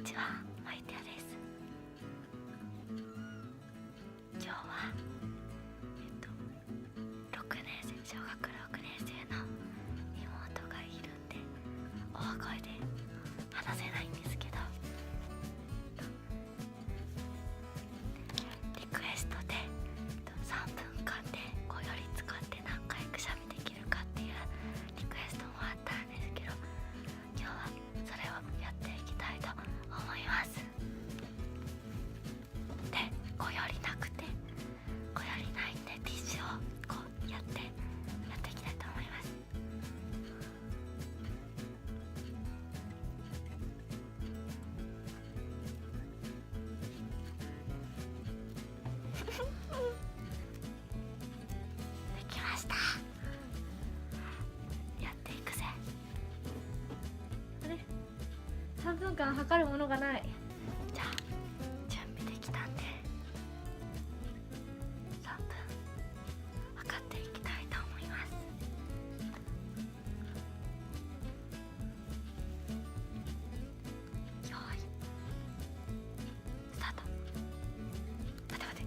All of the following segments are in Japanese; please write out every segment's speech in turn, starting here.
ちは、マイティアです。今日は6年生、小学6年生の妹がいるんで大声で話せないんですけど、リクエストで3分間でこより使って何回くしゃみできるかっていうリクエストもあったんですけど、今日はそれをやっていきたいと思います。で、こよりなくて、こよりないんでティッシュをこうやっていきたいと思います。できました。やっていくぜ。あれ3分間測るものがない。じゃあ準備できたんで3分測っていきたいと思います。よーいスタート。待て待て、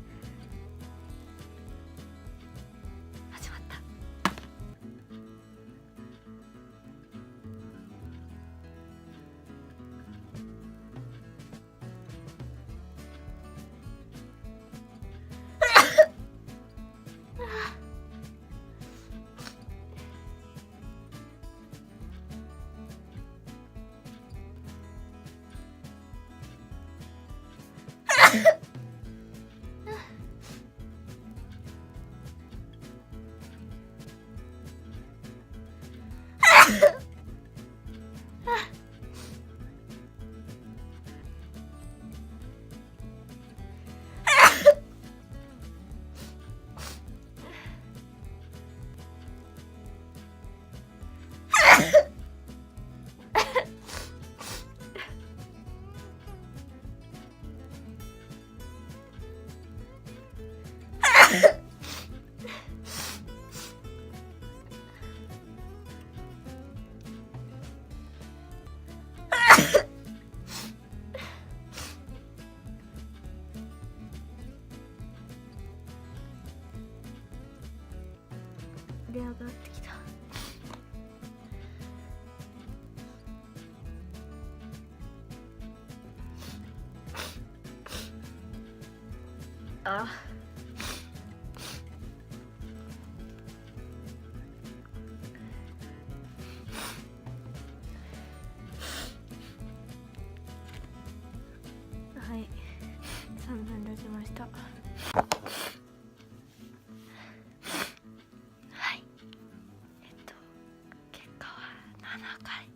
始まった。出上がってきた。あ、はい、3分経ちました。はい、結果は7回